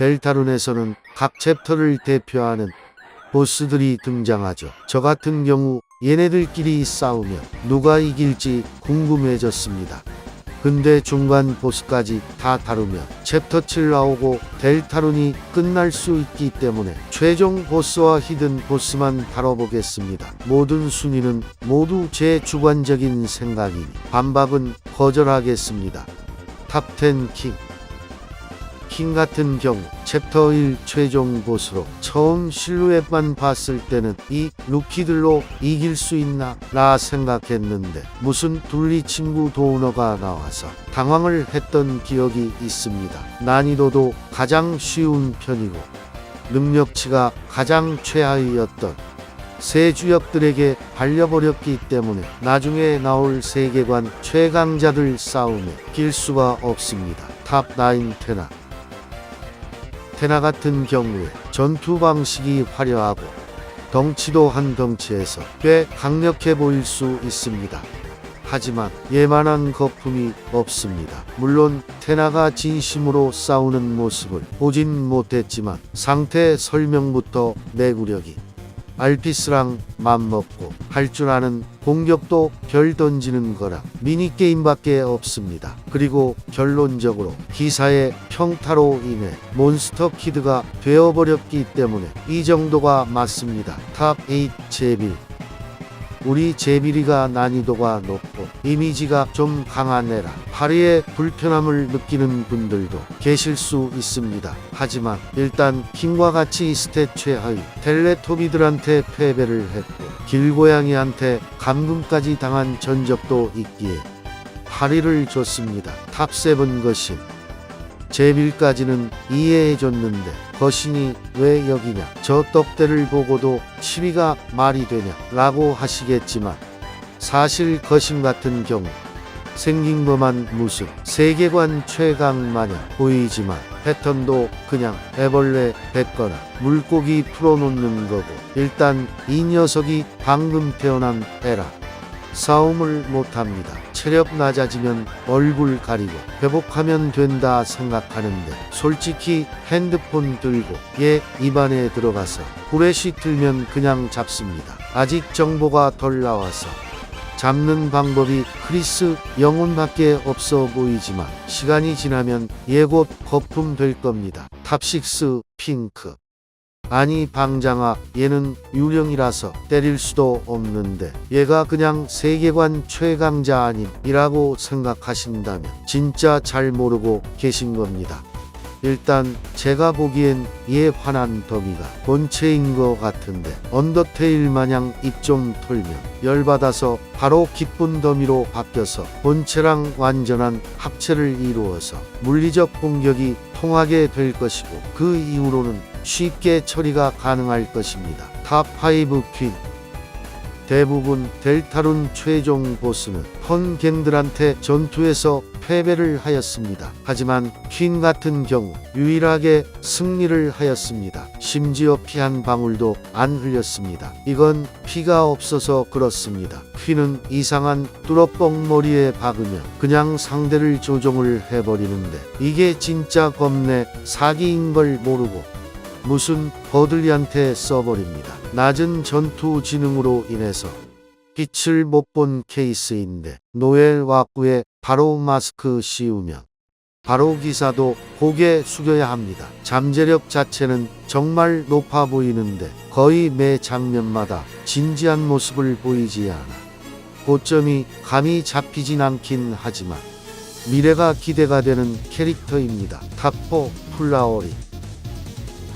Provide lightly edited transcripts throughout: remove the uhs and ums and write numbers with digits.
델타룬에서는 각 챕터를 대표하는 보스들이 등장하죠. 저 같은 경우 얘네들끼리 싸우면 누가 이길지 궁금해졌습니다. 근데 중간 보스까지 다 다루면 챕터 7 나오고 델타룬이 끝날 수 있기 때문에 최종 보스와 히든 보스만 다뤄보겠습니다. 모든 순위는 모두 제 주관적인 생각이니 반박은 거절하겠습니다. 탑10 킹 같은 경우 챕터 1 최종 보스로 처음 실루엣만 봤을 때는 이 루키들로 이길 수 있나 라 생각했는데 무슨 둘리 친구 도우너가 나와서 당황을 했던 기억이 있습니다. 난이도도 가장 쉬운 편이고 능력치가 가장 최하위였던 세 주역들에게 발려버렸기 때문에 나중에 나올 세계관 최강자들 싸움에 낄 수가 없습니다. 탑9 테나 같은 경우에 전투 방식이 화려하고 덩치도 한 덩치에서 꽤 강력해 보일 수 있습니다. 하지만 얘만한 거품이 없습니다. 물론 테나가 진심으로 싸우는 모습을 보진 못했지만 상태 설명부터 내구력이 알피스랑 맘먹고 할 줄 아는 공격도 별 던지는 거라 미니게임밖에 없습니다. 그리고 결론적으로 기사의 평타로 인해 몬스터 키드가 되어버렸기 때문에 이 정도가 맞습니다. 탑8 제빌 우리 제빌이가 난이도가 높고 이미지가 좀 강한 애라 파리의 불편함을 느끼는 분들도 계실 수 있습니다. 하지만 일단 킹과 같이 스탯 최하위 텔레토비들한테 패배를 했고 길고양이한테 감금까지 당한 전적도 있기에 파리를 줬습니다. 탑7 거신 제빌까지는 이해해줬는데 거신이 왜 여기냐 저 떡대를 보고도 7위가 말이 되냐 라고 하시겠지만 사실 거신 같은 경우 생긴 것만 무슨 세계관 최강 마냥 보이지만 패턴도 그냥 애벌레 뱉거나 물고기 풀어놓는 거고 일단 이 녀석이 방금 태어난 애라 싸움을 못합니다. 체력 낮아지면 얼굴 가리고 회복하면 된다 생각하는데 솔직히 핸드폰 들고 얘 입안에 들어가서 후레쉬 틀면 그냥 잡습니다. 아직 정보가 덜 나와서 잡는 방법이 크리스 영혼밖에 없어 보이지만 시간이 지나면 얘 곧 거품 될 겁니다. 탑6 핑크 아니 방장아 얘는 유령이라서 때릴 수도 없는데 얘가 그냥 세계관 최강자 아님이라고 생각하신다면 진짜 잘 모르고 계신 겁니다. 일단 제가 보기엔 얘 화난 더미가 본체인 것 같은데 언더테일 마냥 입 좀 털면 열받아서 바로 기쁜 더미로 바뀌어서 본체랑 완전한 합체를 이루어서 물리적 공격이 통하게 될 것이고 그 이후로는 쉽게 처리가 가능할 것입니다. 탑5 퀸 대부분 델타룬 최종 보스는 헌갱들한테 전투에서 패배를 하였습니다. 하지만 퀸 같은 경우 유일하게 승리를 하였습니다. 심지어 피 한 방울도 안 흘렸습니다. 이건 피가 없어서 그렇습니다. 퀸은 이상한 뚜러뻥 머리에 박으면 그냥 상대를 조종을 해버리는데 이게 진짜 겁내 사기인 걸 모르고 무슨 버들리한테 써버립니다. 낮은 전투 지능으로 인해서 빛을 못 본 케이스인데 노엘 와꾸에 바로 마스크 씌우면 바로 기사도 고개 숙여야 합니다. 잠재력 자체는 정말 높아 보이는데 거의 매 장면마다 진지한 모습을 보이지 않아 고점이 감이 잡히진 않긴 하지만 미래가 기대가 되는 캐릭터입니다. 탑4 플라워리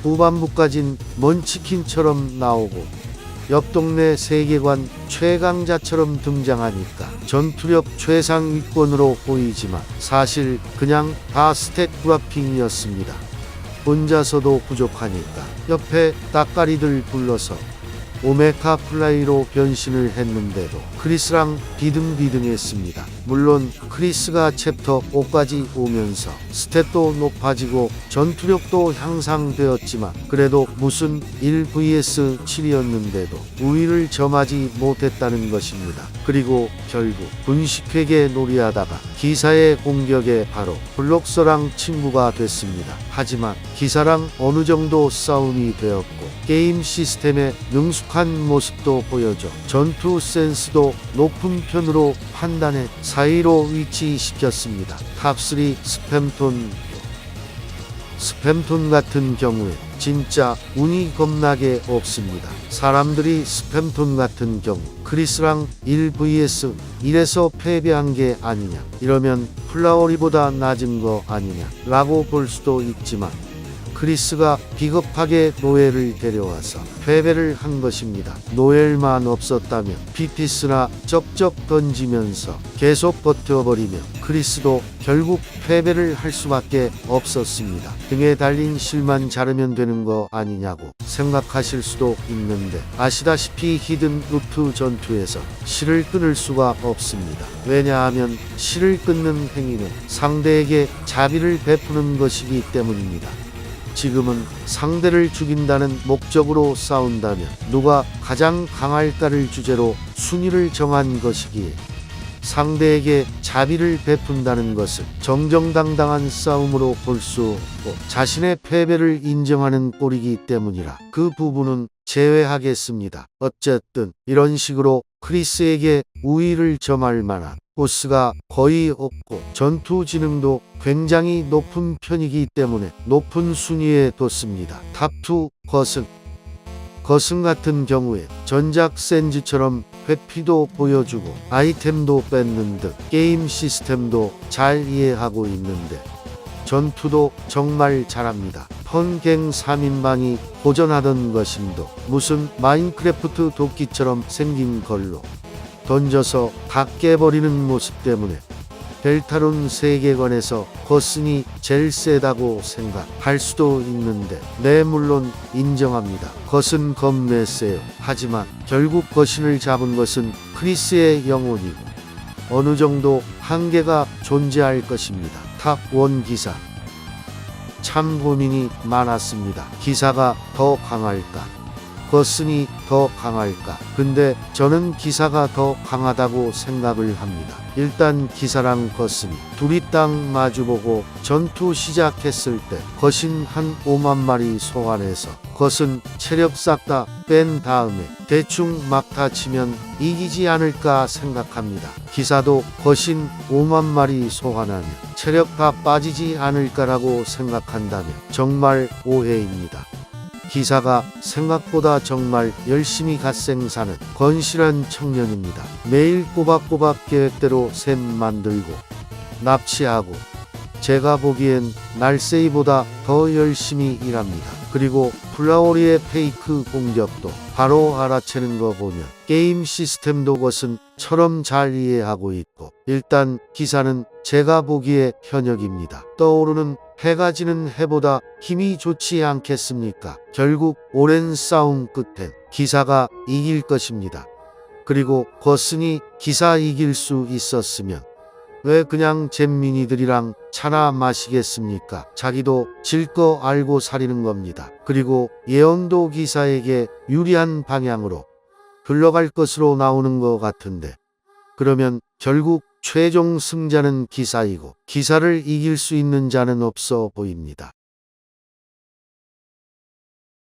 후반부까진 먼치킨처럼 나오고 옆 동네 세계관 최강자처럼 등장하니까 전투력 최상위권으로 보이지만 사실 그냥 다 스탯 브라핑이었습니다. 혼자서도 부족하니까 옆에 따까리들 불러서 오메카 플라이로 변신을 했는데도 크리스랑 비등비등했습니다. 물론 크리스가 챕터 5까지 오면서 스탯도 높아지고 전투력도 향상되었지만 그래도 무슨 1vs7이었는데도 우위를 점하지 못했다는 것입니다. 그리고 결국 분식회계 놀이하다가 기사의 공격에 바로 블록서랑 친구가 됐습니다. 하지만 기사랑 어느 정도 싸움이 되었고 게임 시스템에 능숙한 모습도 보여줘 전투 센스도 높은 편으로 판단해 4위로 위치시켰습니다. 탑3 스팸톤 같은 경우에 진짜 운이 겁나게 없습니다. 사람들이 스팸톤 같은 경우 크리스랑 1vs1에서 패배한 게 아니냐, 이러면 플라워리보다 낮은 거 아니냐 라고 볼 수도 있지만 크리스가 비겁하게 노엘을 데려와서 패배를 한 것입니다. 노엘만 없었다면 피피스나 쩍쩍 던지면서 계속 버텨버리면 크리스도 결국 패배를 할 수밖에 없었습니다. 등에 달린 실만 자르면 되는 거 아니냐고 생각하실 수도 있는데 아시다시피 히든 루트 전투에서 실을 끊을 수가 없습니다. 왜냐하면 실을 끊는 행위는 상대에게 자비를 베푸는 것이기 때문입니다. 지금은 상대를 죽인다는 목적으로 싸운다면 누가 가장 강할까를 주제로 순위를 정한 것이기에 상대에게 자비를 베푼다는 것을 정정당당한 싸움으로 볼 수 없고 자신의 패배를 인정하는 꼴이기 때문이라 그 부분은 제외하겠습니다. 어쨌든 이런 식으로 크리스에게 우위를 점할 만한 보스가 거의 없고 전투 지능도 굉장히 높은 편이기 때문에 높은 순위에 뒀습니다. 탑2 거승 같은 경우에 전작 센즈처럼 회피도 보여주고 아이템도 뺏는 듯 게임 시스템도 잘 이해하고 있는데 전투도 정말 잘합니다. 펀갱 3인방이 고전하던 것임도 무슨 마인크래프트 도끼처럼 생긴 걸로 던져서 다 깨버리는 모습 때문에 델타룬 세계관에서 거슨이 제일 세다고 생각할 수도 있는데 네, 물론 인정합니다. 거슨 겁내 세요. 하지만 결국 거신을 잡은 것은 크리스의 영혼이고 어느 정도 한계가 존재할 것입니다. 탑1 기사 참 고민이 많았습니다. 기사가 더 강할까? 거슨이 더 강할까? 근데 저는 기사가 더 강하다고 생각을 합니다. 일단 기사랑 거슨이 둘이 딱 마주보고 전투 시작했을 때 거신 한 5만 마리 소환해서 거슨 체력 싹 다 뺀 다음에 대충 막타 치면 이기지 않을까 생각합니다. 기사도 거신 5만 마리 소환하면 체력 다 빠지지 않을까라고 생각한다면 정말 오해입니다. 기사가 생각보다 정말 열심히 갓생사는 건실한 청년입니다. 매일 꼬박꼬박 계획대로 셈 만들고 납치하고 제가 보기엔 날쌔이보다 더 열심히 일합니다. 그리고 플라워리의 페이크 공격도 바로 알아채는 거 보면 게임 시스템도 것은처럼 잘 이해하고 있고 일단 기사는 제가 보기에 현역입니다. 떠오르는 해가 지는 해보다 힘이 좋지 않겠습니까? 결국 오랜 싸움 끝엔 기사가 이길 것입니다. 그리고 거슨이 기사 이길 수 있었으면 왜 그냥 잼민이들이랑 차나 마시겠습니까? 자기도 질 거 알고 사리는 겁니다. 그리고 예언도 기사에게 유리한 방향으로 흘러갈 것으로 나오는 것 같은데 그러면 결국 최종 승자는 기사이고 기사를 이길 수 있는 자는 없어 보입니다.